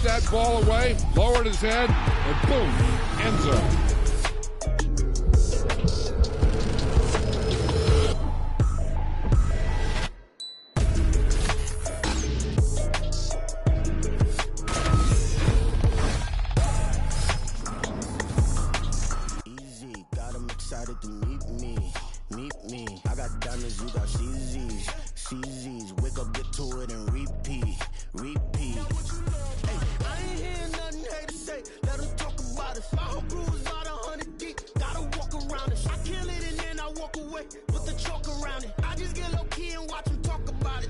knocked that ball away, lowered his head, and boom, end zone. Excited to meet me. I got diamonds, you got CZs. Wake up, get to it, and repeat. Hey, I ain't hearing nothing hate to say. Let them talk about us. My whole crew is about 100 deep. Gotta walk around it. I kill it and then I walk away. Put the chalk around it. I just get low key and watch them talk about it.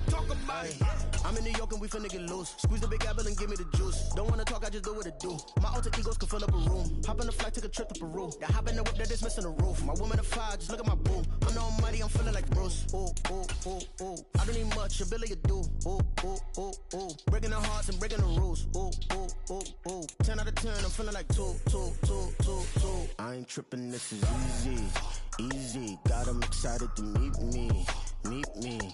I'm in New York and we finna get loose. Squeeze the big apple and give me the juice. Don't wanna talk, I just do what it do. My alter egos can fill up a room. Hop on the flight, take a trip to Peru. That hop in the whip that is missing the roof. My woman a fire, just look at my boo. I'm the almighty, I'm feeling like Bruce. Ooh. I don't need much, ability to do. Ooh. Breaking the hearts and breaking the rules. Ooh. 10 out of 10, I'm feeling like two. I ain't tripping, this is easy. Got 'em excited to meet me.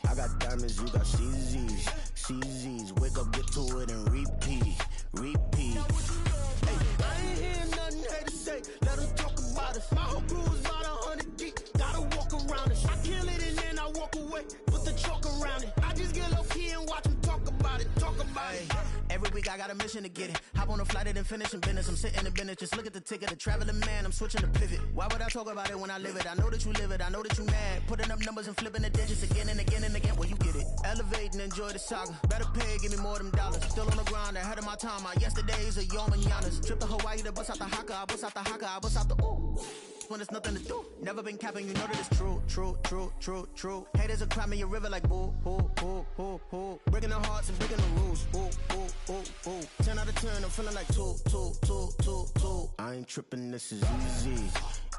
I got diamonds, you got CZs. Wake up, get to it, and repeat. Hey, I ain't hearing nothing hate to say. Let them talk about us. My whole crew is about 100 deep. Gotta walk around it. I kill it and then I walk away. Put the chalk around it. I just get low key and watch them talk about it. Every week I got a mission to get it. Hop on a flight and then finish in business. I'm sitting in business, just look at the ticket. A traveling man, I'm switching to pivot. Why would I talk about it when I live it? I know that you live it, I know that you mad. Putting up numbers and flipping the digits again and again and again. Well, you get it. Elevate and enjoy the saga. Better pay, give me more than dollars. Still on the grind, ahead of my time. My yesterdays are yo mananas. Trip to Hawaii to bust out the haka. I bust out the ooh. When there's nothing to do. Never been capping, you know that it's true. Haters will cry me a river like boo. Breaking the hearts and breaking the rules. Ooh. 10 out of 10, I'm feeling like two. I ain't tripping, this is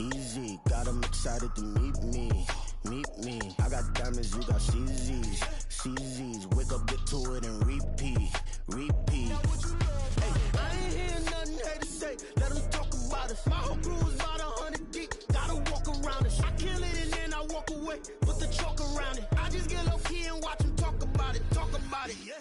easy. Got 'em excited to meet me. I got diamonds, you got CZs. Wake up, get to it, and repeat. Hey, I ain't hearing nothing hate to say. Let them talk about us. My whole crew is about 100 deep. Gotta walk around it. I kill it and then I walk away. Put the chalk around it. I just get low key and watch them talk about it. Yeah.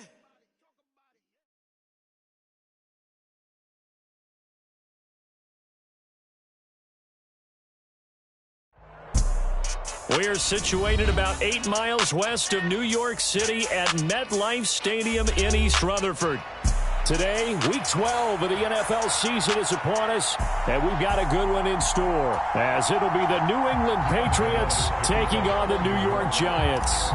We are situated about 8 miles west of New York City at MetLife Stadium in East Rutherford. Today, Week 12 of the NFL season is upon us, and we've got a good one in store, as it'll be the New England Patriots taking on the New York Giants.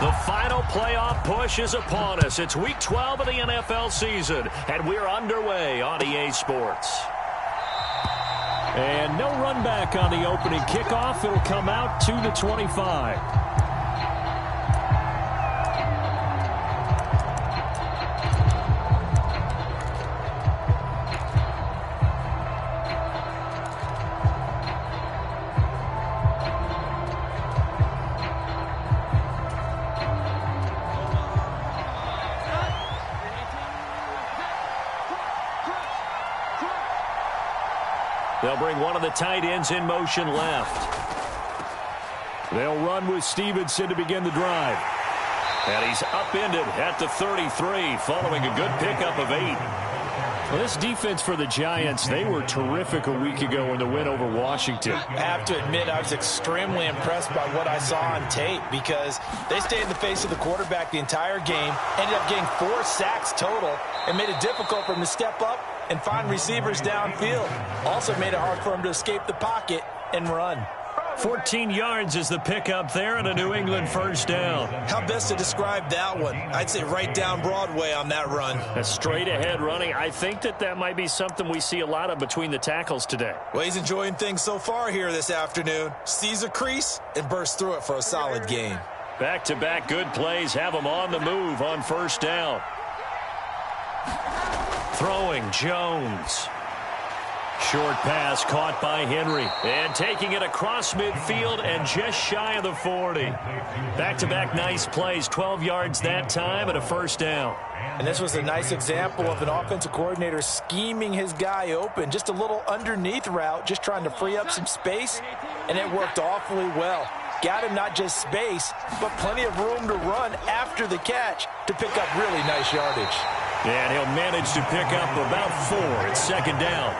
The final playoff push is upon us. It's Week 12 of the NFL season, and we're underway on EA Sports. And no run back on the opening kickoff. It'll come out to the 25. They'll bring one of the tight ends in motion left. They'll run with Stevenson to begin the drive. And he's upended at the 33, following a good pickup of 8. Well, this defense for the Giants, they were terrific a week ago in the win over Washington. I have to admit, I was extremely impressed by what I saw on tape because they stayed in the face of the quarterback the entire game, ended up getting 4 sacks total, and made it difficult for him to step up and find receivers downfield. Also made it hard for him to escape the pocket and run. 14 yards is the pickup there and a New England first down. How best to describe that one? I'd say right down Broadway on that run. A straight ahead running. I think that might be something we see a lot of between the tackles today. Well, he's enjoying things so far here this afternoon. Sees a crease and bursts through it for a solid gain. Back-to-back good plays have him on the move on first down. Throwing Jones. Short pass caught by Henry. And taking it across midfield and just shy of the 40. Back-to-back nice plays. 12 yards that time and a first down. And this was a nice example of an offensive coordinator scheming his guy open. Just a little underneath route, just trying to free up some space. And it worked awfully well. got him not just space, but plenty of room to run after the catch to pick up really nice yardage. And he'll manage to pick up about 4. It's second down.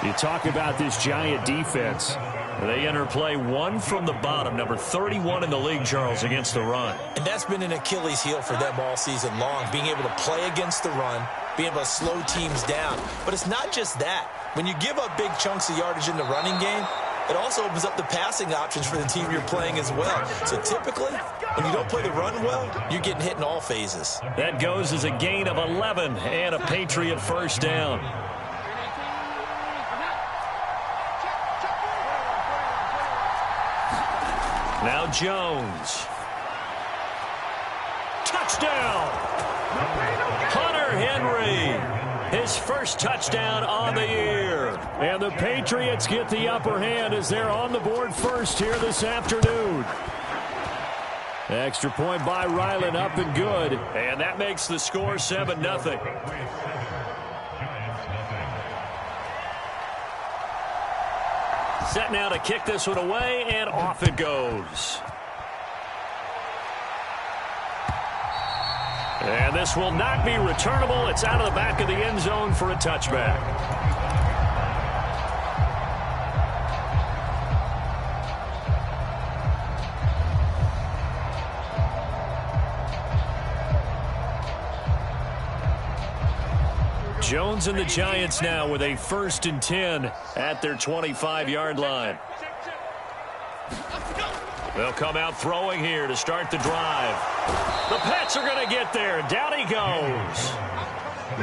You talk about this Giant defense. They enter play 1 from the bottom, number 31 in the league, Charles, against the run. And that's been an Achilles heel for them all season long, being able to play against the run, being able to slow teams down. But it's not just that. When you give up big chunks of yardage in the running game, it also opens up the passing options for the team you're playing as well. So typically, when you don't play the run well, you're getting hit in all phases. That goes as a gain of 11 and a Patriot first down. Now Jones. Touchdown! Hunter Henry. His first touchdown on the year. And the Patriots get the upper hand as they're on the board first here this afternoon. Extra point by Ryland, up and good. And that makes the score 7-0. Set now to kick this one away, and off it goes. And this will not be returnable. It's out of the back of the end zone for a touchback. Jones and the Giants now with a 1st and 10 at their 25-yard line. They'll come out throwing here to start the drive. The Pats are going to get there. Down he goes.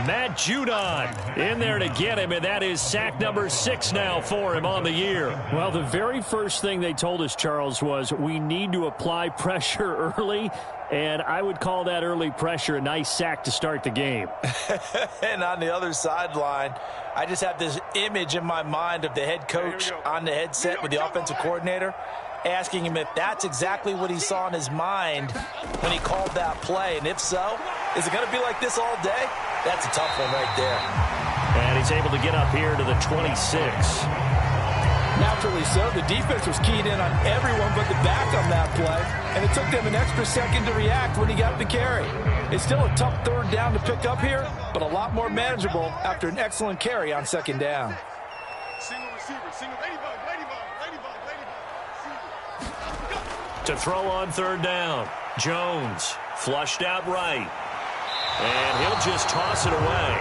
Matt Judon in there to get him, and that is sack number 6 now for him on the year. Well, the very first thing they told us, Charles, was we need to apply pressure early, and I would call that early pressure a nice sack to start the game. And on the other sideline, I just have this image in my mind of the head coach on the headset with the offensive coordinator, asking him if that's exactly what he saw in his mind when he called that play. And if so, is it going to be like this all day? That's a tough one right there. And he's able to get up here to the 26. Naturally so. The defense was keyed in on everyone but the back on that play, and it took them an extra second to react when he got the carry. It's still a tough 3rd down to pick up here, but a lot more manageable after an excellent carry on 2nd down. Single receiver, single ladybug. To throw on 3rd down. Jones flushed out right. And he'll just toss it away.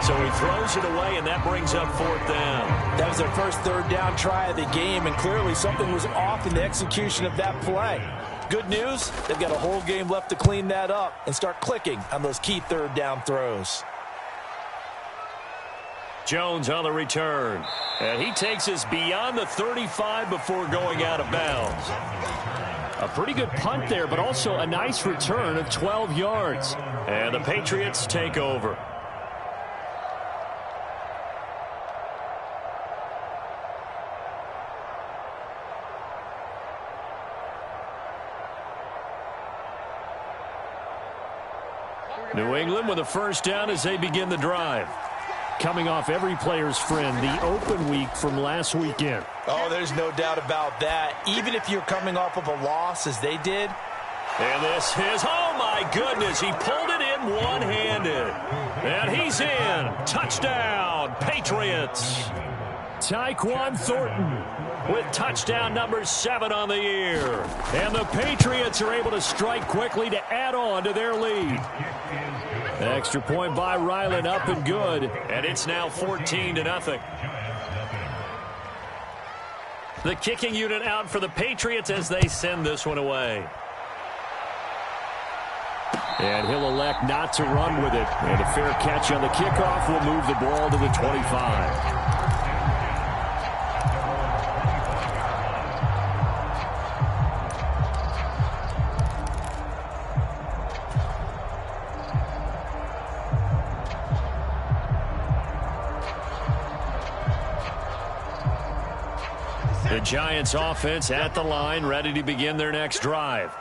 So he throws it away, and that brings up 4th down. That was their first 3rd down try of the game, and clearly something was off in the execution of that play. Good news, they've got a whole game left to clean that up and start clicking on those key 3rd down throws. Jones on the return. And he takes us beyond the 35 before going out of bounds. A pretty good punt there, but also a nice return of 12 yards. And the Patriots take over. New England with a first down as they begin the drive. Coming off every player's friend, the open week from last weekend. Oh, there's no doubt about that. Even if you're coming off of a loss as they did. And this is, oh my goodness, he pulled it in one-handed. And he's in. Touchdown, Patriots. Tyquan Thornton with touchdown number 7 on the year. And the Patriots are able to strike quickly to add on to their lead. Extra point by Ryland, up and good. And it's now 14-0. The kicking unit out for the Patriots as they send this one away. And he'll elect not to run with it. And a fair catch on the kickoff will move the ball to the 25. The Giants offense at the line, ready to begin their next drive.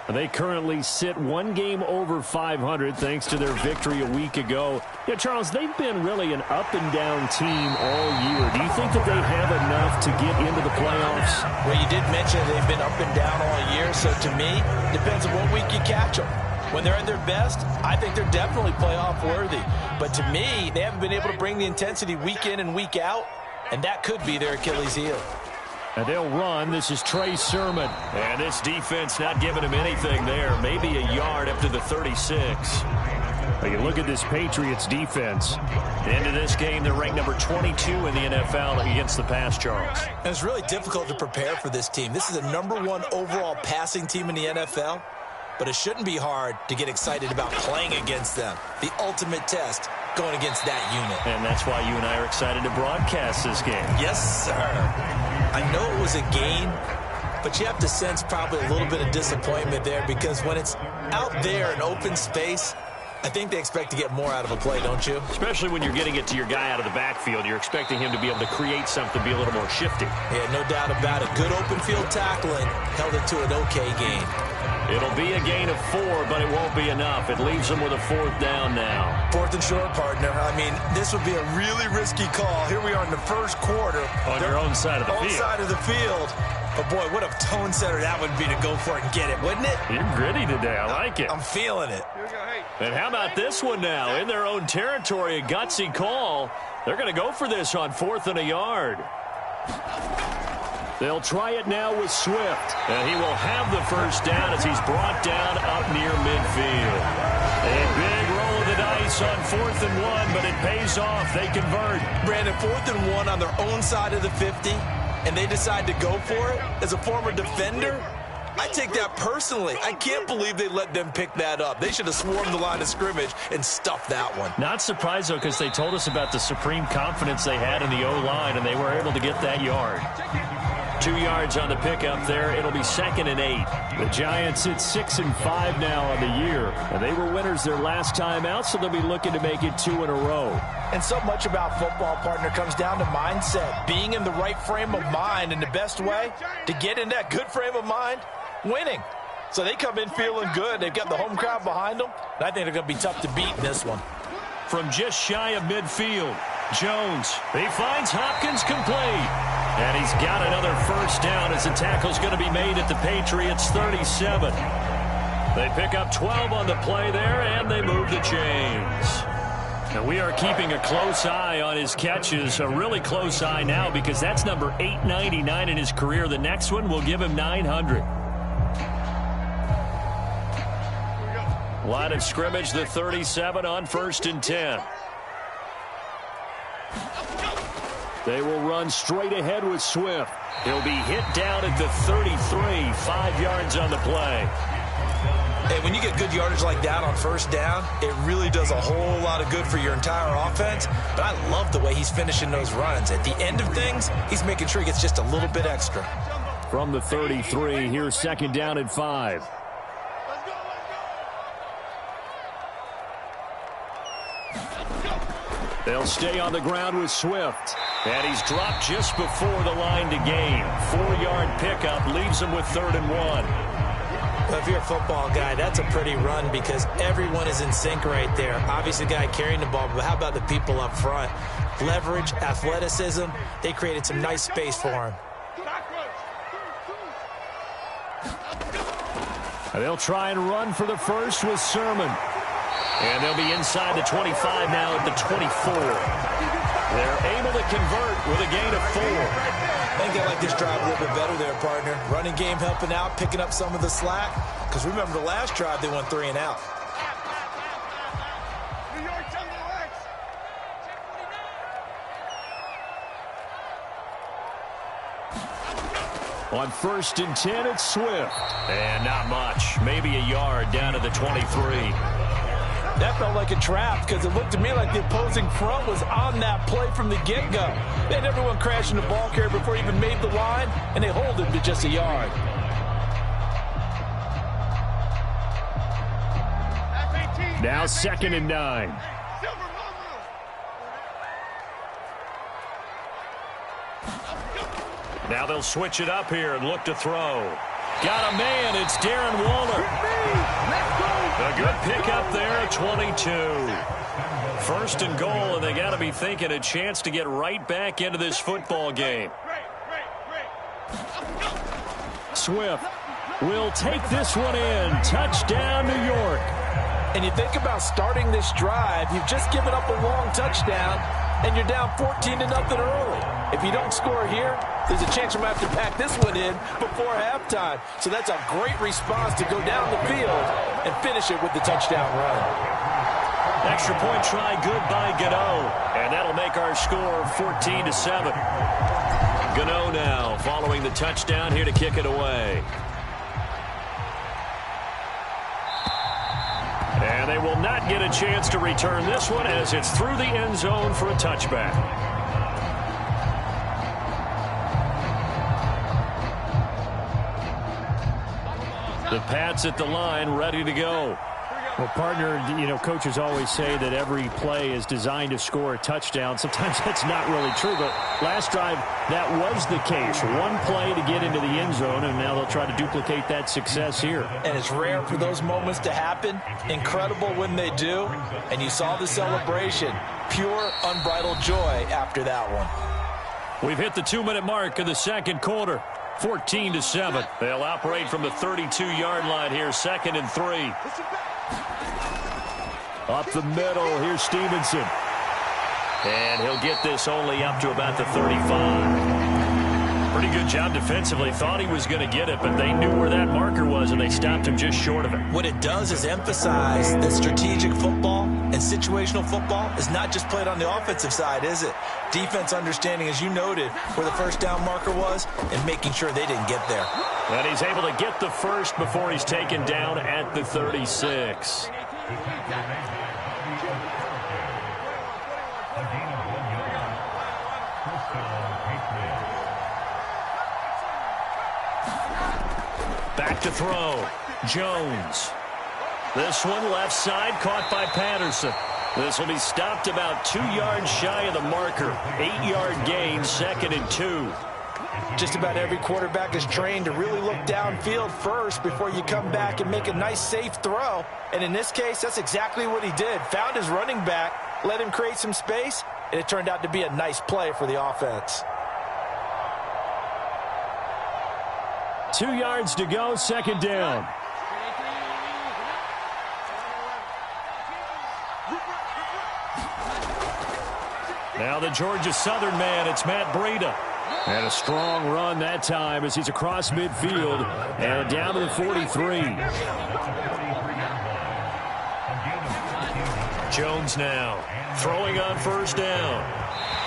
They currently sit one game over 500 thanks to their victory a week ago. Yeah, Charles, they've been really an up-and-down team all year. Do you think that they have enough to get into the playoffs? Well, you did mention they've been up and down all year, so to me, depends on what week you catch them. When they're at their best, I think they're definitely playoff worthy. But to me, they haven't been able to bring the intensity week in and week out, and that could be their Achilles heel. And they'll run. This is Trey Sermon. And this defense not giving him anything there. Maybe a yard up to the 36. But you look at this Patriots defense. Into this game, they're ranked number 22 in the NFL against the pass, Charles. And it's really difficult to prepare for this team. This is the #1 overall passing team in the NFL. But it shouldn't be hard to get excited about playing against them. The ultimate test going against that unit. And that's why you and I are excited to broadcast this game. Yes, sir. I know it was a game, but you have to sense probably a little bit of disappointment there because when it's out there in open space, I think they expect to get more out of a play, don't you? Especially when you're getting it to your guy out of the backfield. You're expecting him to be able to create something, be a little more shifty. Yeah, no doubt about it. Good open field tackling held it to an okay gain. It'll be a gain of 4, but it won't be enough. It leaves them with a 4th down now. 4th and short, partner. I mean, this would be a really risky call. Here we are in the first quarter. On your own side of the field. Own side of the field. But, boy, what a tone setter that would be to go for it and get it, wouldn't it? You're gritty today. I like it. I'm feeling it. And how about this one now? In their own territory, a gutsy call. They're going to go for this on 4th and a yard. They'll try it now with Swift. And he will have the first down as he's brought down up near midfield. A big roll of the dice on 4th and 1, but it pays off. They convert. Brandon, 4th and 1 on their own side of the 50, and they decide to go for it. As a former defender, I take that personally. I can't believe they let them pick that up. They should have swarmed the line of scrimmage and stuffed that one. Not surprised, though, because they told us about the supreme confidence they had in the O-line, and they were able to get that yard. 2 yards on the pickup there. It'll be 2nd and 8. The Giants sit 6 and 5 now on the year, and they were winners their last time out, so they'll be looking to make it 2 in a row. And so much about football, partner, comes down to mindset. Being in the right frame of mind, and the best way to get in that good frame of mind, winning. So they come in feeling good. They've got the home crowd behind them, and I think they're going to be tough to beat in this one. From just shy of midfield, Jones, he finds Hopkins complete. And he's got another first down as the tackle's going to be made at the Patriots' 37. They pick up 12 on the play there, and they move the chains. And we are keeping a close eye on his catches, a really close eye now because that's number 899 in his career. The next one will give him 900. Line of scrimmage, the 37 on 1st and 10. They will run straight ahead with Swift. He'll be hit down at the 33, 5 yards on the play. Hey, when you get good yardage like that on 1st down, it really does a whole lot of good for your entire offense. But I love the way he's finishing those runs. At the end of things, he's making sure he gets just a little bit extra. From the 33, here's 2nd down and 5. They'll stay on the ground with Swift. And he's dropped just before the line to gain. 4-yard pickup leaves him with 3rd and 1. Well, if you're a football guy, that's a pretty run because everyone is in sync right there. Obviously, the guy carrying the ball, but how about the people up front? Leverage, athleticism, they created some nice space for him. And they'll try and run for the first with Sermon. And they'll be inside the 25 now at the 24. They're able to convert with a gain of 4. I think they like this drive a little bit better there, partner. Running game helping out, picking up some of the slack. Because remember the last drive, they went 3 and out. On 1st and 10, it's Swift. And not much. Maybe a yard down to the 23. That felt like a trap because it looked to me like the opposing front was on that play from the get-go. They had everyone crashing the ball carrier before he even made the line, and they hold him to just a yard. Now 2nd and 9. Now they'll switch it up here and look to throw. Got a man. It's Darren Waller. A good pickup there, 22. First and goal, and they got to be thinking a chance to get right back into this football game. Swift will take this one in. Touchdown, New York. And you think about starting this drive, you've just given up a long touchdown, and you're down 14-0 early. If you don't score here, there's a chance you might have to pack this one in before halftime. So that's a great response to go down the field and finish it with the touchdown run. Extra point try good by Gano, and that'll make our score 14-7. Gano now following the touchdown here to kick it away. And they will not get a chance to return this one as it's through the end zone for a touchback. The Pats at the line, ready to go. Well, partner, coaches always say that every play is designed to score a touchdown. Sometimes that's not really true, but last drive, that was the case. One play to get into the end zone, and now they'll try to duplicate that success here. And it's rare for those moments to happen. Incredible when they do. And you saw the celebration. Pure, unbridled joy after that one. We've hit the 2-minute mark of the second quarter. 14-7. They'll operate from the 32-yard line here, 2nd and 3. Up the middle, here's Stevenson. And he'll get this only up to about the 35. Pretty good job defensively. Thought he was going to get it, but they knew where that marker was, and they stopped him just short of it. What it does is emphasize that strategic football and situational football is not just played on the offensive side, is it? Defense understanding, as you noted, where the first down marker was and making sure they didn't get there. And he's able to get the first before he's taken down at the 36. Back to throw. Jones. This one left side caught by Patterson. This will be stopped about 2 yards shy of the marker. 8-yard gain, 2nd and 2. Just about every quarterback is trained to really look downfield first before you come back and make a nice, safe throw. And in this case, that's exactly what he did. Found his running back, let him create some space, and it turned out to be a nice play for the offense. 2 yards to go, 2nd down. Now the Georgia Southern man, it's Matt Breida. And a strong run that time as he's across midfield and down to the 43. Jones now throwing on first down.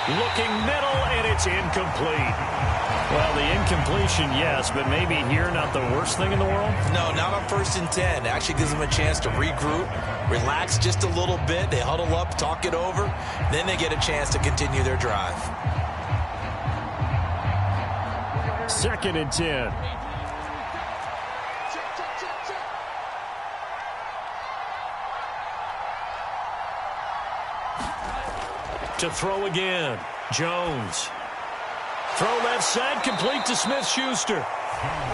Looking middle, and it's incomplete. Well, the incompletion, yes, but maybe here not the worst thing in the world? No, not on 1st and 10. It actually gives them a chance to regroup, relax just a little bit. They huddle up, talk it over. Then they get a chance to continue their drive. 2nd and 10. To throw again. Jones. Throw left side, complete to Smith-Schuster.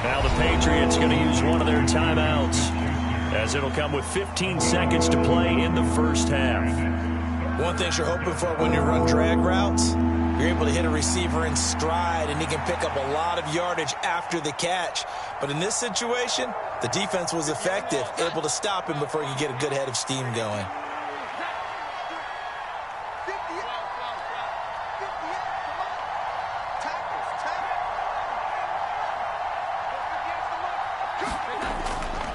Now the Patriots going to use one of their timeouts, as it'll come with 15 seconds to play in the first half. One thing you're hoping for when you run drag routes, you're able to hit a receiver in stride, and he can pick up a lot of yardage after the catch. But in this situation, the defense was effective, able to stop him before he could get a good head of steam going.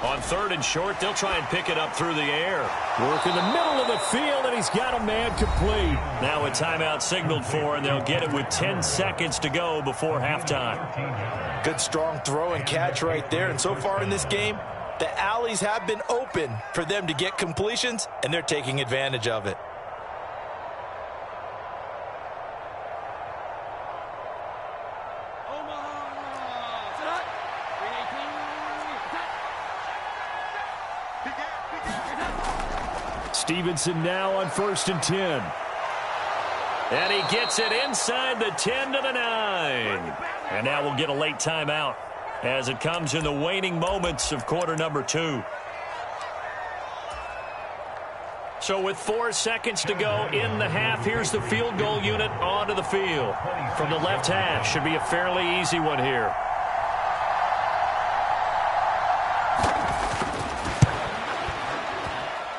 On 3rd and short, they'll try and pick it up through the air. Work in the middle of the field, and he's got a man complete. Now a timeout signaled for, and they'll get it with 10 seconds to go before halftime. Good, strong throw and catch right there. And so far in this game, the alleys have been open for them to get completions, and they're taking advantage of it. Stevenson now on 1st and 10. And he gets it inside the 10 to the 9. And now we'll get a late timeout. as it comes in the waning moments of quarter number 2. So with 4 seconds to go in the half, here's the field goal unit onto the field. From the left half, should be a fairly easy one here.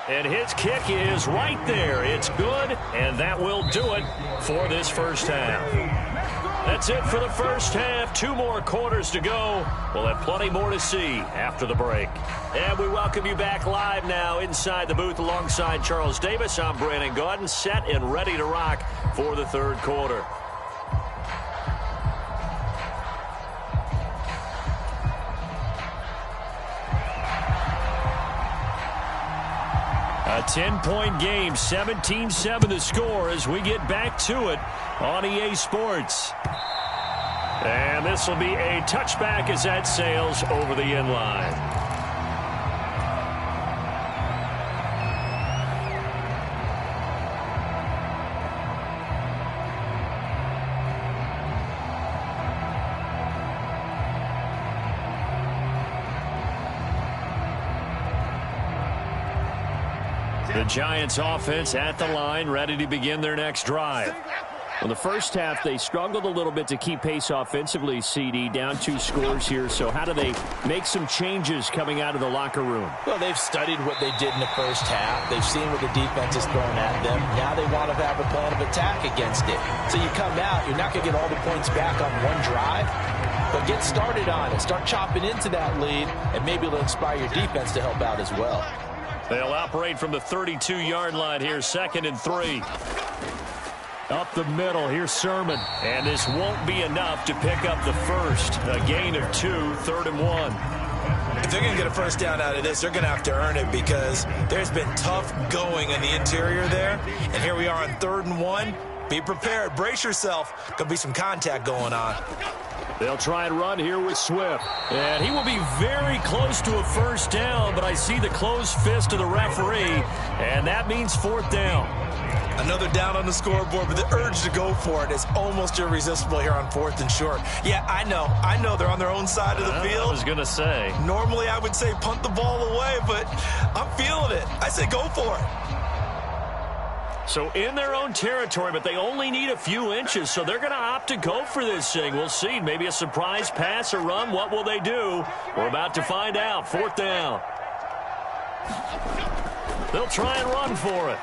And his kick is right there. It's good, and that will do it for this first half. That's it for the first half. 2 more quarters to go. We'll have plenty more to see after the break. And we welcome you back live now inside the booth alongside Charles Davis. I'm Brandon Gaudin, set and ready to rock for the third quarter. A 10-point game, 17-7 the score as we get back to it on EA Sports. And this will be a touchback as that sails over the end line. The Giants offense at the line, ready to begin their next drive. In the first half, they struggled a little bit to keep pace offensively, CD, down 2 scores here. So how do they make some changes coming out of the locker room? Well, they've studied what they did in the first half. They've seen what the defense is throwing at them. Now they want to have a plan of attack against it. So you come out, you're not going to get all the points back on one drive, but get started on it. Start chopping into that lead, and maybe it'll inspire your defense to help out as well. They'll operate from the 32-yard line here, 2nd and 3. Up the middle, here's Sermon. And this won't be enough to pick up the first. A gain of 2, 3rd and 1. If they're going to get a first down out of this, they're going to have to earn it because there's been tough going in the interior there. And here we are on 3rd and 1. Be prepared. Brace yourself. Could be some contact going on. They'll try and run here with Swift. And he will be very close to a first down, but I see the closed fist of the referee, and that means 4th down. Another down on the scoreboard, but the urge to go for it is almost irresistible here on 4th and short. Yeah, I know they're on their own side of the field. I was going to say. Normally I would say punt the ball away, but I'm feeling it. I say go for it. So in their own territory, but they only need a few inches, so they're going to opt to go for this thing. We'll see. Maybe a surprise pass or run. What will they do? We're about to find out. 4th down. They'll try and run for it.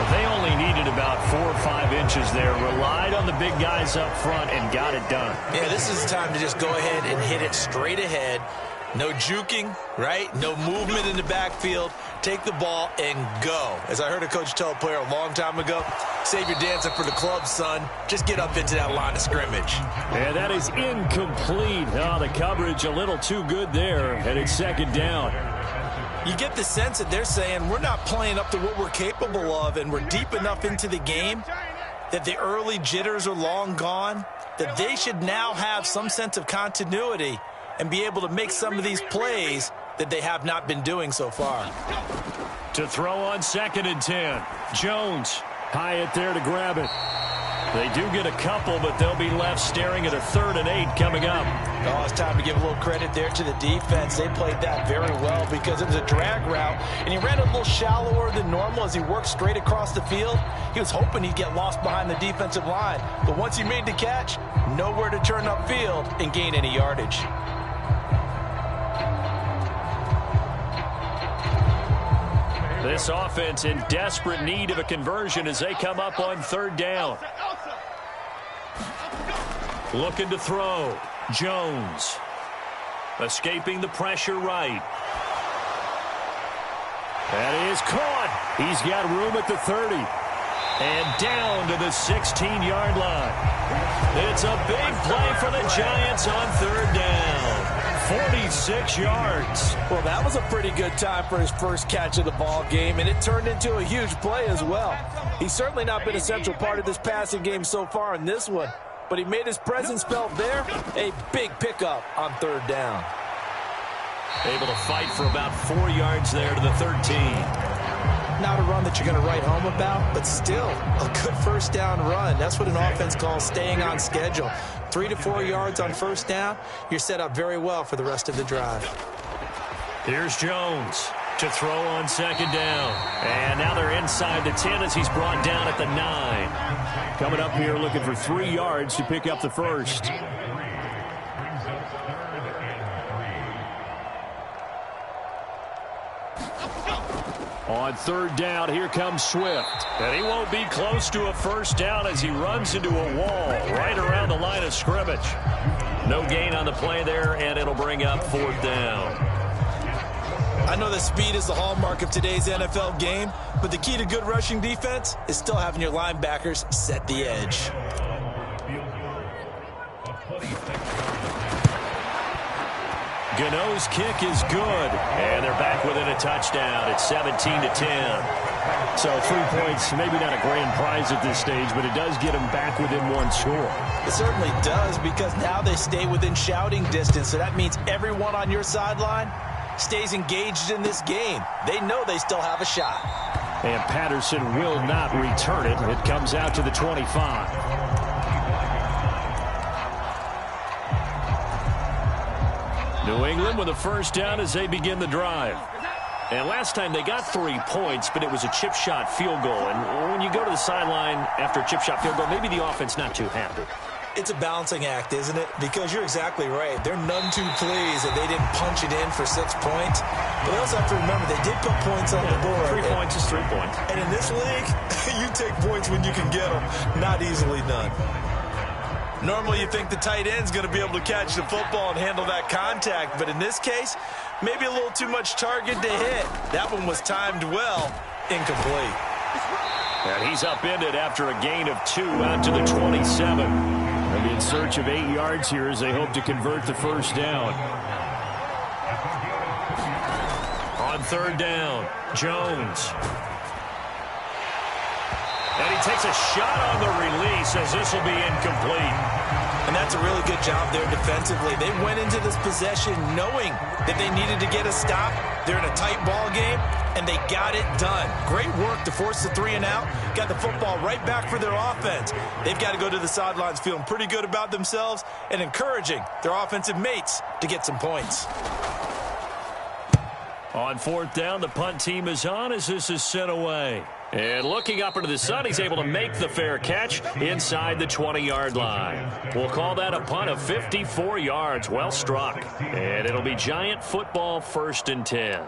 They only needed about 4 or 5 inches there. Relied on the big guys up front and got it done. Yeah, this is the time to just go ahead and hit it straight ahead. No juking, right? No movement in the backfield. Take the ball and go. As I heard a coach tell a player a long time ago, save your dancing for the club, son. Just get up into that line of scrimmage. And that is incomplete. Oh, the coverage a little too good there, and it's 2nd down. You get the sense that they're saying we're not playing up to what we're capable of, and we're deep enough into the game that the early jitters are long gone, that they should now have some sense of continuity and be able to make some of these plays that they have not been doing so far. To throw on 2nd and 10. Jones, Hyatt there to grab it. They do get a couple, but they'll be left staring at a 3rd and 8 coming up. Oh, it's time to give a little credit there to the defense. They played that very well because it was a drag route, and he ran a little shallower than normal as he worked straight across the field. He was hoping he'd get lost behind the defensive line, but once he made the catch, nowhere to turn upfield and gain any yardage. This offense in desperate need of a conversion as they come up on 3rd down. Looking to throw. Jones. Escaping the pressure right. That is caught. He's got room at the 30. And down to the 16-yard line. It's a big play for the Giants on 3rd down. 46 yards. Well, that was a pretty good time for his first catch of the ball game, and it turned into a huge play as well. He's certainly not been a central part of this passing game so far in this one, but he made his presence felt there. A big pickup on 3rd down. Able to fight for about 4 yards there to the 13. Not a run that you're going to write home about, but still a good first down run. That's what an offense calls staying on schedule. 3 to 4 yards on first down, you're set up very well for the rest of the drive. Here's Jones to throw on second down. And now they're inside the 10 as he's brought down at the 9. Coming up here looking for 3 yards to pick up the first. On third down, here comes Swift. And he won't be close to a first down as he runs into a wall right around the line of scrimmage. No gain on the play there, and it'll bring up fourth down. I know that speed is the hallmark of today's NFL game, but the key to good rushing defense is still having your linebackers set the edge. Gano's kick is good, and they're back within a touchdown. It's 17-10. So 3 points, maybe not a grand prize at this stage, but it does get them back within one score. It certainly does, because now they stay within shouting distance, so that means everyone on your sideline stays engaged in this game. They know they still have a shot. And Patterson will not return it. It comes out to the 25. New England with a first down as they begin the drive. And last time they got 3 points, but it was a chip shot field goal. And when you go to the sideline after a chip shot field goal, maybe the offense not too happy. It's a balancing act, isn't it? Because you're exactly right. They're none too pleased that they didn't punch it in for 6 points. But they also have to remember they did put points on the board. 3 points is 3 points. And in this league, you take points when you can get them. Not easily done. Normally you think the tight end's going to be able to catch the football and handle that contact. But in this case, maybe a little too much target to hit. That one was timed well. Incomplete. And he's upended after a gain of 2 out to the 27. They'll be in search of 8 yards here as they hope to convert the first down. On third down, Jones. And he takes a shot on the release as this will be incomplete. And that's a really good job there defensively. They went into this possession knowing that they needed to get a stop. They're in a tight ball game, and they got it done. Great work to force the 3 and out. Got the football right back for their offense. They've got to go to the sidelines feeling pretty good about themselves and encouraging their offensive mates to get some points. On fourth down, the punt team is on as this is sent away. And looking up into the sun, he's able to make the fair catch inside the 20-yard line. We'll call that a punt of 54 yards. Well struck. And it'll be Giant football 1st and 10.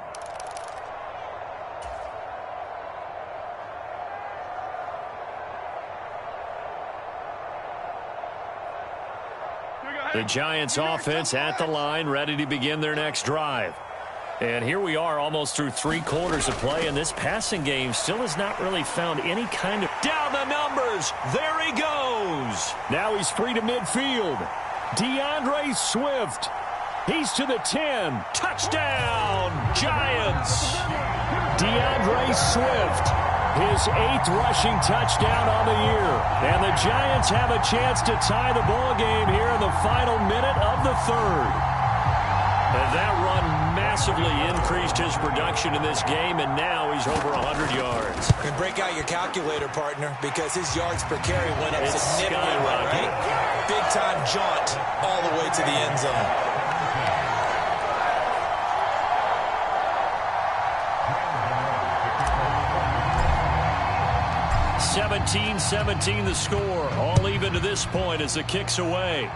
The Giants offense at the line, ready to begin their next drive. And here we are almost through 3 quarters of play, and this passing game still has not really found any kind of... Down the numbers! There he goes! Now he's free to midfield. DeAndre Swift. He's to the 10. Touchdown, Giants! DeAndre Swift. His 8th rushing touchdown on the year. And the Giants have a chance to tie the ball game here in the final minute of the 3rd. And that run massively increased his production in this game, and now he's over 100 yards. And break out your calculator, partner, because his yards per carry went up significantly, right? Big-time jaunt all the way to the end zone. (17-17) the score, all even to this point as the kick's away.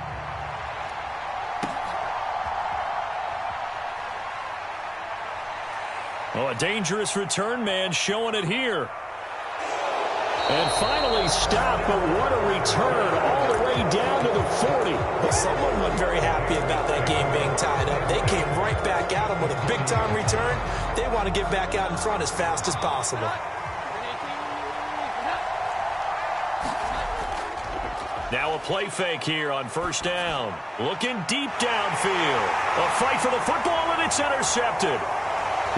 Oh, a dangerous return man showing it here. And finally stopped, but what a return all the way down to the 40. Well, someone wasn't very happy about that game being tied up. They came right back at him with a big-time return. They want to get back out in front as fast as possible. Now a play fake here on first down. Looking deep downfield. A fight for the football, and it's intercepted.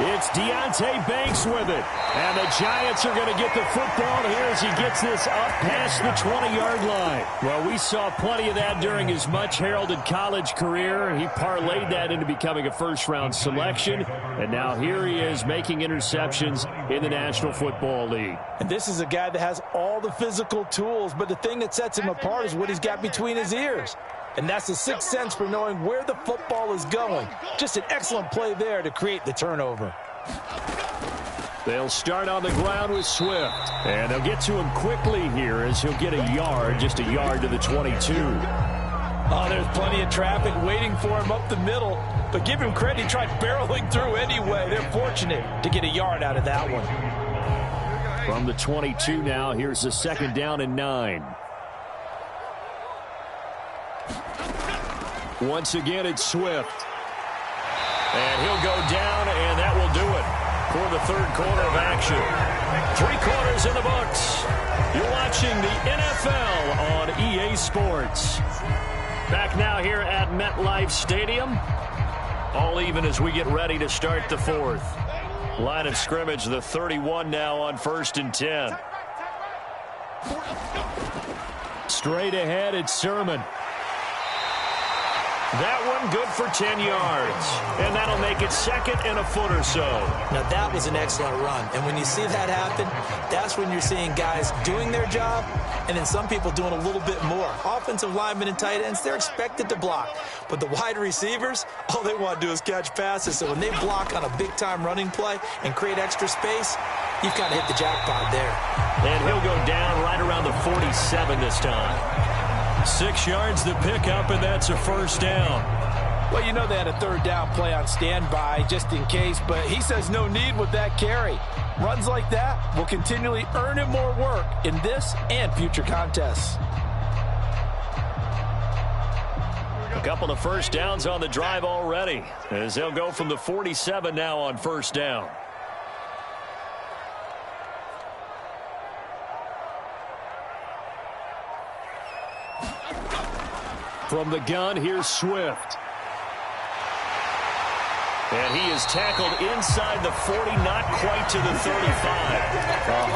It's Deonte Banks with it. And the Giants are going to get the football here as he gets this up past the 20-yard line. Well, we saw plenty of that during his much-heralded college career. He parlayed that into becoming a first-round selection. And now here he is making interceptions in the National Football League. And this is a guy that has all the physical tools, but the thing that sets him apart is what he's got between his ears. And that's the sixth sense for knowing where the football is going. Just an excellent play there to create the turnover. They'll start on the ground with Swift. And they'll get to him quickly here as he'll get a yard, just a yard to the 22. Oh, there's plenty of traffic waiting for him up the middle. But give him credit, he tried barreling through anyway. They're fortunate to get a yard out of that one. From the 22 now, here's the 2nd down and 9. Once again, it's Swift. And he'll go down, and that will do it for the 3rd quarter of action. 3 quarters in the books. You're watching the NFL on EA Sports. Back now here at MetLife Stadium. All even as we get ready to start the 4th. Line of scrimmage, the 31 now on 1st and 10. Straight ahead, it's Sermon. That one good for 10 yards. And that'll make it 2nd and a foot or so. Now that was an excellent run. And when you see that happen, that's when you're seeing guys doing their job and then some people doing a little bit more. Offensive linemen and tight ends, they're expected to block. But the wide receivers, all they want to do is catch passes. So when they block on a big-time running play and create extra space, you've kind of hit the jackpot there. And he'll go down right around the 47 this time. 6 yards to pick up, and that's a 1st down. Well, you know they had a 3rd down play on standby just in case, but he says no need with that carry. Runs like that will continually earn him more work in this and future contests. A couple of 1st downs on the drive already, as they'll go from the 47 now on 1st down. From the gun, here's Swift. And he is tackled inside the 40, not quite to the 35.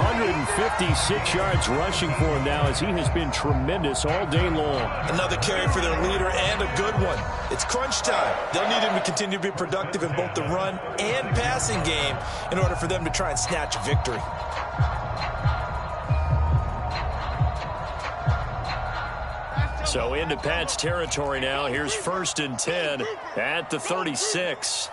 156 yards rushing for him now as he has been tremendous all day long. Another carry for their leader and a good one. It's crunch time. They'll need him to continue to be productive in both the run and passing game in order for them to try and snatch a victory. So into Pat's territory now. Here's 1st and 10 at the 36.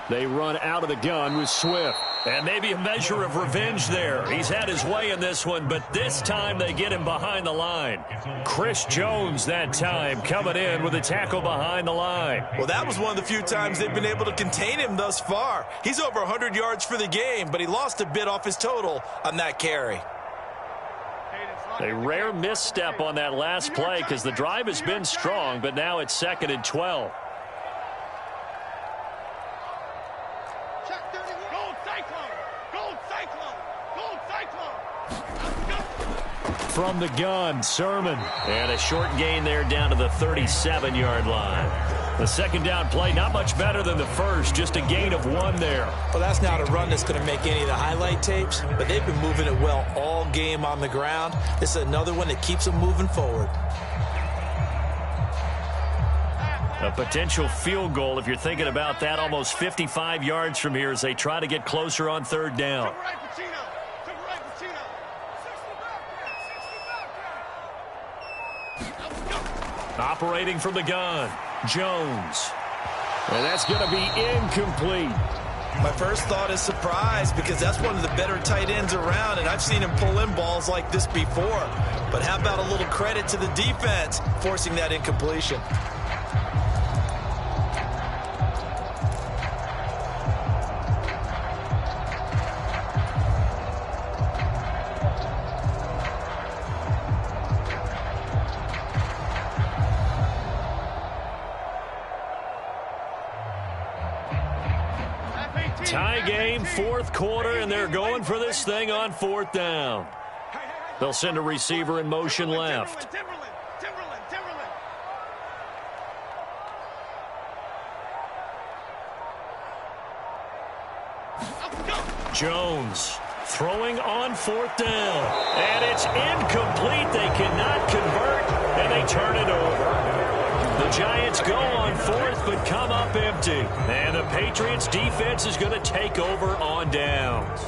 They run out of the gun with Swift. And maybe a measure of revenge there. He's had his way in this one, but this time they get him behind the line. Chris Jones that time coming in with a tackle behind the line. Well, that was one of the few times they've been able to contain him thus far. He's over 100 yards for the game, but he lost a bit off his total on that carry. A rare misstep on that last play because the drive has been strong, but now it's 2nd and 12. From the gun, Sermon. And a short gain there down to the 37-yard line. The 2nd down play, not much better than the first, just a gain of 1 there. Well, that's not a run that's going to make any of the highlight tapes, but they've been moving it well all game on the ground. This is another one that keeps them moving forward. A potential field goal, if you're thinking about that, almost 55 yards from here as they try to get closer on 3rd down. Operating from the gun, Jones. And that's going to be incomplete. My first thought is surprise because that's one of the better tight ends around, and I've seen him pull in balls like this before. But how about a little credit to the defense forcing that incompletion? Tie game, 4th quarter, and they're going for this thing on 4th down. They'll send a receiver in motion left. Timberland. Jones throwing on 4th down. And it's incomplete. They cannot convert, and they turn it over. The Giants go on 4th, but come up empty. And the Patriots defense is going to take over on downs.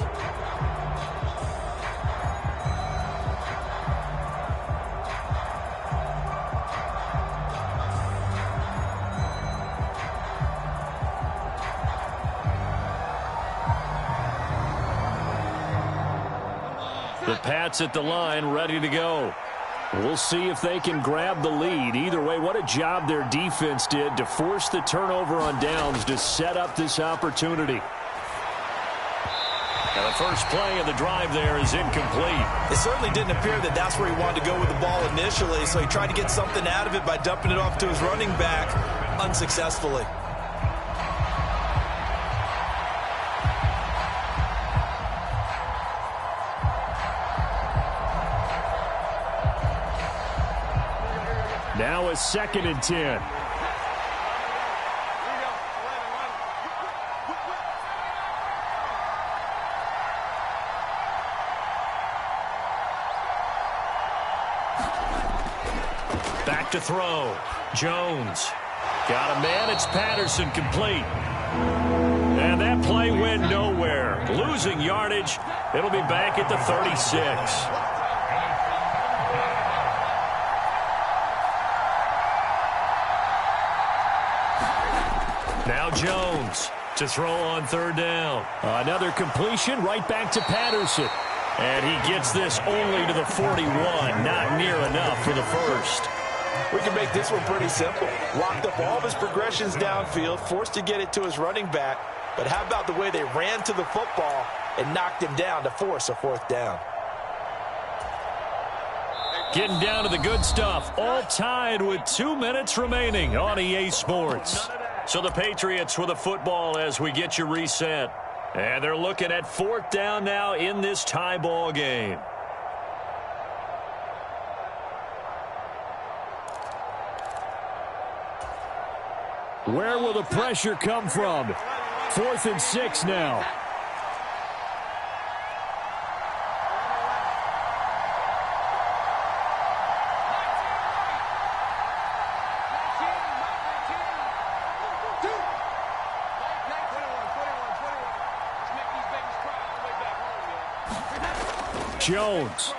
The Pats at the line, ready to go. We'll see if they can grab the lead. Either way, what a job their defense did to force the turnover on downs to set up this opportunity. And the first play of the drive there is incomplete. It certainly didn't appear that that's where he wanted to go with the ball initially, so he tried to get something out of it by dumping it off to his running back unsuccessfully. Now a 2nd and 10. Back to throw. Jones. Got a man. It's Patterson, complete. And that play went nowhere. Losing yardage. It'll be back at the 36. Now Jones to throw on 3rd down. Another completion right back to Patterson. And he gets this only to the 41. Not near enough for the first. We can make this one pretty simple. Locked up all of his progressions downfield, forced to get it to his running back. But how about the way they ran to the football and knocked him down to force a 4th down? Getting down to the good stuff. All tied with 2 minutes remaining on EA Sports. So the Patriots with the football as we get you reset. And they're looking at 4th down now in this tie ball game. Where will the pressure come from? 4th and 6 now. Jones.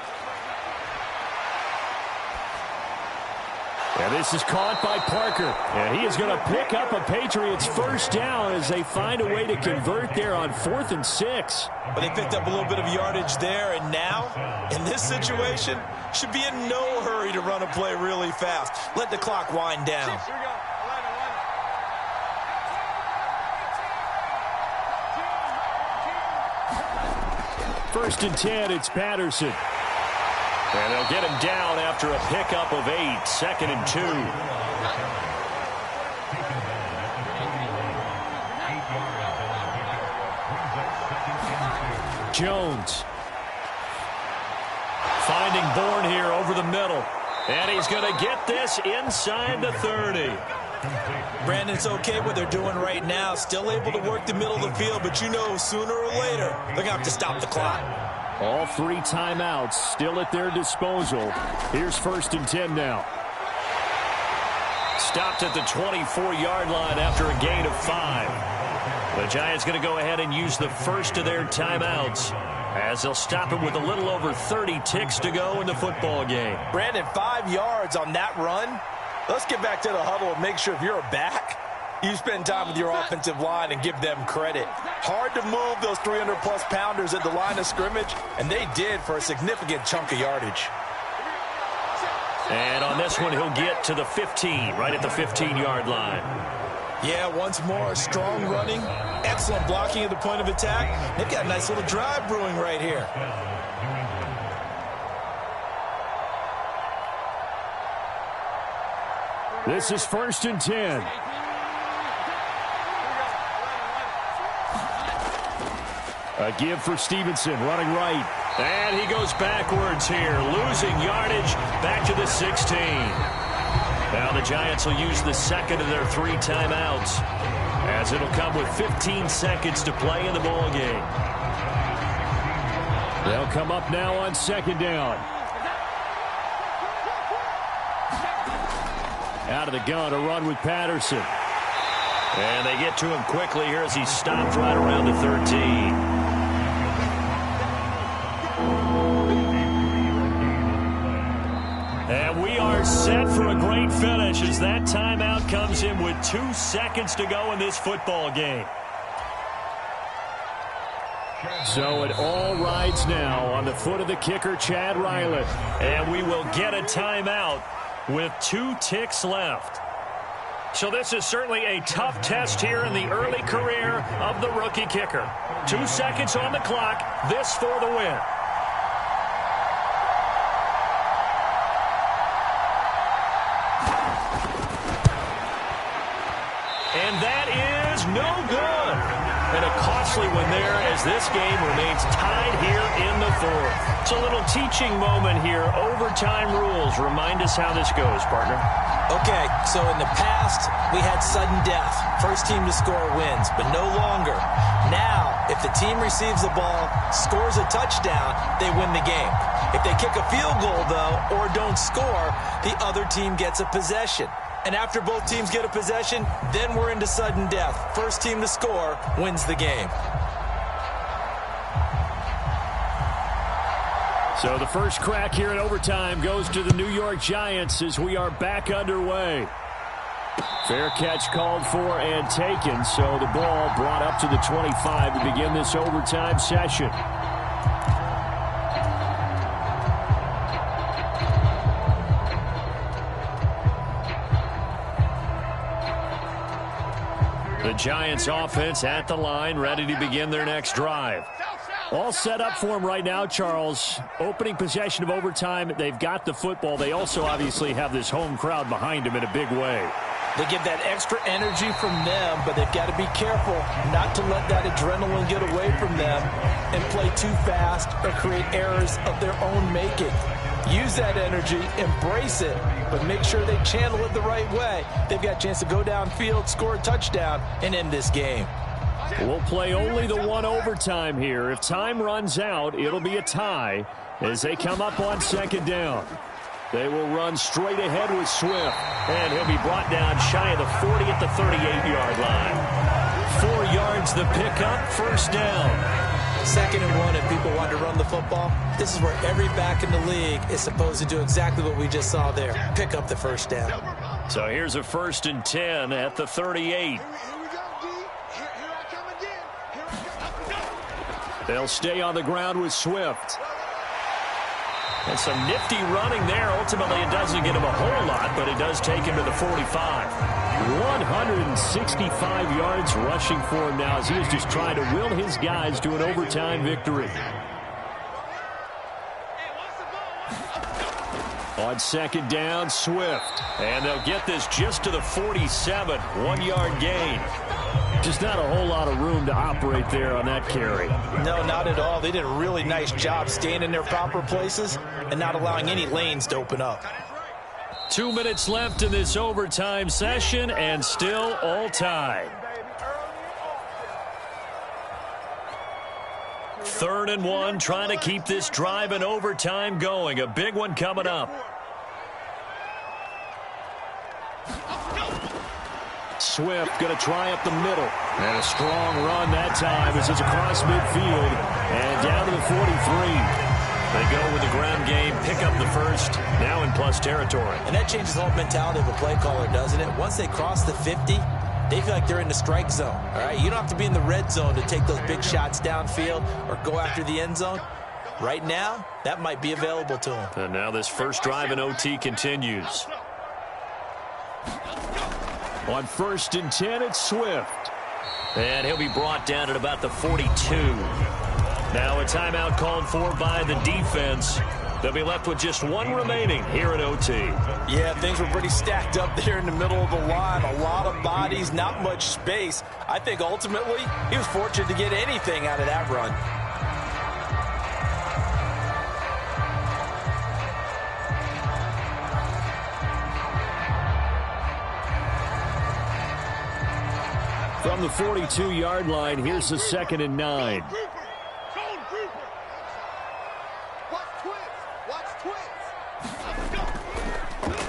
And this is caught by Parker. And he is going to pick up a Patriots first down as they find a way to convert there on 4th and 6. But they picked up a little bit of yardage there, and now, in this situation, should be in no hurry to run a play really fast. Let the clock wind down. First and 10, it's Patterson. And they'll get him down after a pickup of 8. 2nd and 2. Jones. Finding Bourne here over the middle. And he's going to get this inside the 30. Brandon, it's okay what they're doing right now. Still able to work the middle of the field, but you know sooner or later they're going to have to stop the clock. All 3 timeouts still at their disposal. Here's 1st and 10 now. Stopped at the 24-yard line after a gain of 5. The Giants going to go ahead and use the first of their timeouts as they'll stop it with a little over 30 ticks to go in the football game. Brandon, 5 yards on that run. Let's get back to the huddle and make sure if you're a back, you spend time with your offensive line and give them credit. Hard to move those 300-plus pounders at the line of scrimmage, and they did for a significant chunk of yardage. And on this one, he'll get to the 15, right at the 15-yard line. Yeah, once more, strong running, excellent blocking at the point of attack. They've got a nice little drive brewing right here. This is 1st and 10. A give for Stevenson, running right. And he goes backwards here, losing yardage back to the 16. Now the Giants will use the second of their 3 timeouts, as it'll come with 15 seconds to play in the ball game. They'll come up now on second down. Out of the gun, a run with Patterson. And they get to him quickly here as he stopped right around the 13. And we are set for a great finish as that timeout comes in with 2 seconds to go in this football game. So it all rides now on the foot of the kicker, Chad Ryland. And we will get a timeout with 2 ticks left. So this is certainly a tough test here in the early career of the rookie kicker. 2 seconds on the clock, this for the win. And that is no good. And a costly one there as this game remains tied here in the 4th. It's a little teaching moment here. Overtime rules. Remind us how this goes, partner. Okay, so in the past, we had sudden death. First team to score wins, but no longer. Now, if the team receives the ball, scores a touchdown, they win the game. If they kick a field goal, though, or don't score, the other team gets a possession. And after both teams get a possession, then we're into sudden death. First team to score wins the game. So the first crack here in overtime goes to the New York Giants as we are back underway. Fair catch called for and taken, so the ball brought up to the 25 to begin this overtime session. The Giants offense at the line, ready to begin their next drive. All set up for them right now, Charles. Opening possession of overtime. They've got the football. They also obviously have this home crowd behind them in a big way. They get that extra energy from them, but they've got to be careful not to let that adrenaline get away from them and play too fast or create errors of their own making. Use that energy, embrace it, but make sure they channel it the right way. They've got a chance to go downfield, score a touchdown, and end this game. We'll play only the 1 overtime here. If time runs out, it'll be a tie as they come up on second down. They will run straight ahead with Swift, and he'll be brought down shy of the 40 at the 38-yard line. 4 yards the pickup, first down. 2nd and 1 if people want to run the football. This is where every back in the league is supposed to do exactly what we just saw there. Pick up the first down. So here's a 1st and 10 at the 38. They'll stay on the ground with Swift. And some nifty running there. Ultimately, it doesn't get him a whole lot, but it does take him to the 45. 165 yards rushing for him now as he is just trying to will his guys to an overtime victory. On second down, Swift. And they'll get this just to the 47. 1-yard gain. Just not a whole lot of room to operate there on that carry. No, not at all. They did a really nice job staying in their proper places and not allowing any lanes to open up. 2 minutes left in this overtime session and still all tied. 3rd and 1, trying to keep this drive in overtime going. A big one coming up. Swift going to try up the middle. And a strong run that time as it's across midfield and down to the 43. They go with the ground game, pick up the first, now in plus territory. And that changes the whole mentality of a play caller, doesn't it? Once they cross the 50, they feel like they're in the strike zone. All right, you don't have to be in the red zone to take those big shots downfield or go after the end zone. Right now, that might be available to them. And now this first drive in OT continues. On 1st and 10, it's Swift. And he'll be brought down at about the 42. Now a timeout called for by the defense They'll be left with just one remaining here in OT. Yeah, things were pretty stacked up there in the middle of the line. A lot of bodies, not much space. I think ultimately he was fortunate to get anything out of that run. From the 42-yard line, here's the 2nd and 9.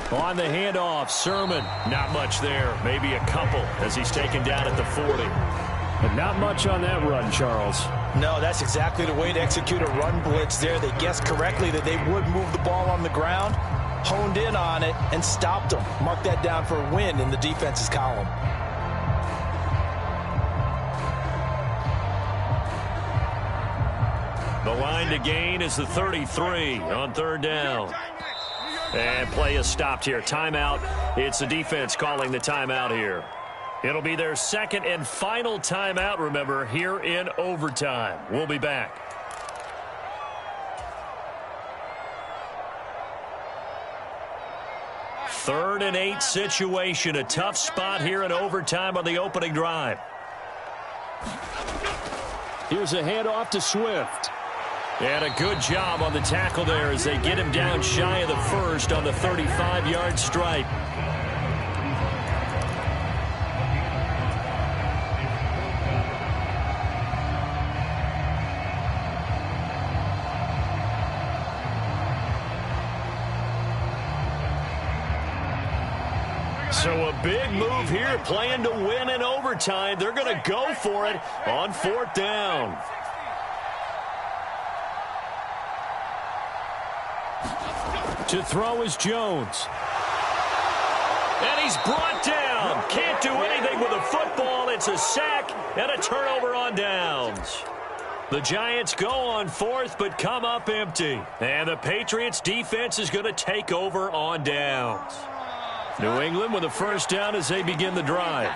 On the handoff, Sermon. Not much there. Maybe a couple as he's taken down at the 40. But not much on that run, Charles. No, that's exactly the way to execute a run blitz there. They guessed correctly that they would move the ball on the ground, honed in on it, and stopped them. Mark that down for a win in the defense's column. The line to gain is the 33 on 3rd down. And play is stopped here. Timeout. It's the defense calling the timeout here. It'll be their 2nd and final timeout, remember, here in overtime. We'll be back. Third and 8 situation. A tough spot here in overtime on the opening drive. Here's a handoff to Swift. And a good job on the tackle there as they get him down shy of the first on the 35-yard stripe. So a big move here, playing to win in overtime. They're going to go for it on 4th down. To throw is Jones. And he's brought down. Can't do anything with a football. It's a sack and a turnover on downs. The Giants go on 4th but come up empty. And the Patriots defense is going to take over on downs. New England with a 1st down as they begin the drive.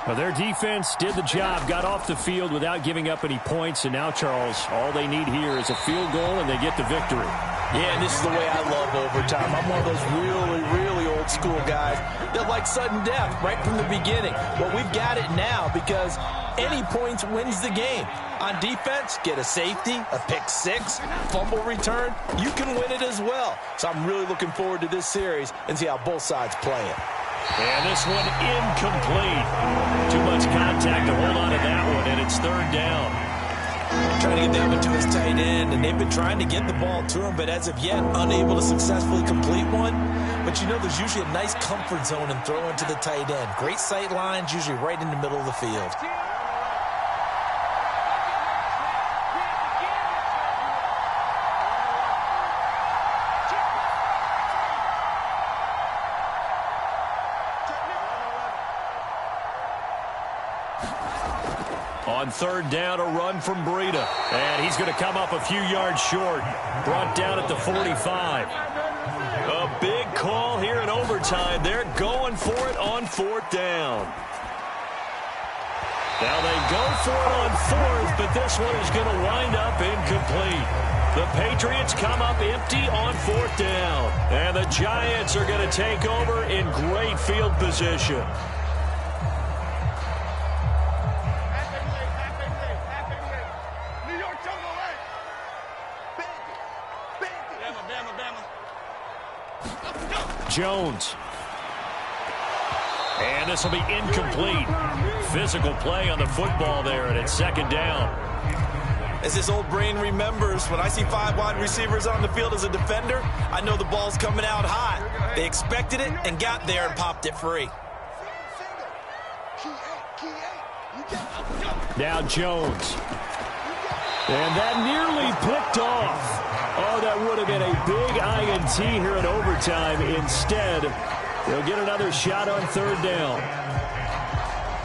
Well, their defense did the job, got off the field without giving up any points, and now, Charles, all they need here is a field goal, and they get the victory. Yeah, and this is the way I love overtime. I'm one of those really, really old school guys that like sudden death right from the beginning. Well, we've got it now because any points wins the game. On defense, get a safety, a pick 6, fumble return. You can win it as well. So I'm really looking forward to this series and see how both sides play it. And this one incomplete. Too much contact to hold on to that one, and it's 3rd down. Trying to get that one to his tight end, and they've been trying to get the ball to him, but as of yet, unable to successfully complete one. But you know, there's usually a nice comfort zone in throwing to the tight end. Great sight lines, usually right in the middle of the field. On 3rd down, a run from Breida. And he's going to come up a few yards short. Brought down at the 45. A big call here in overtime. They're going for it on 4th down. Now they go for it on 4th, but this one is going to wind up incomplete. The Patriots come up empty on 4th down. And the Giants are going to take over in great field position. Jones. And this will be incomplete. Physical play on the football there, and it's 2nd down. As this old brain remembers, when I see 5 wide receivers on the field as a defender, I know the ball's coming out hot. They expected it and got there and popped it free. Now Jones. And that nearly picked off. Oh, that would have been a big INT here in overtime. Instead, they'll get another shot on 3rd down.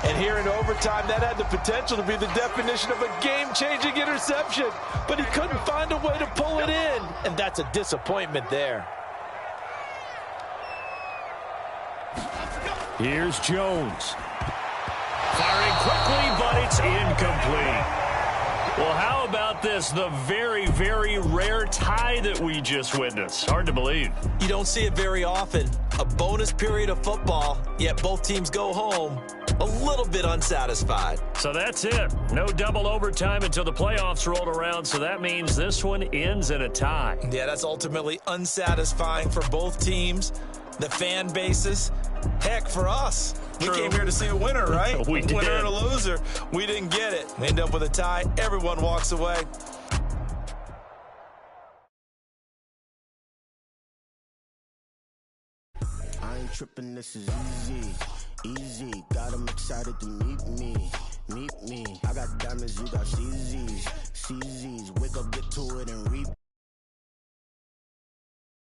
And here in overtime, that had the potential to be the definition of a game-changing interception. But he couldn't find a way to pull it in. And that's a disappointment there. Here's Jones. Firing quickly, but it's incomplete. Well, how about about this? The very, very rare tie that we just witnessed. Hard to believe. You don't see it very often. A bonus period of football, yet both teams go home a little bit unsatisfied. So that's it. No double overtime until the playoffs rolled around, so that means this one ends in a tie. Yeah, that's ultimately unsatisfying for both teams, the fan bases. Heck, for us. True. We came here to see a winner, right? We did. Winner and a loser. We didn't get it. We end up with a tie. Everyone walks away. I ain't tripping, this is easy, easy. Got them excited to meet me, meet me. I got diamonds, you got CZs, CZs. Wake up, get to it, and repeat.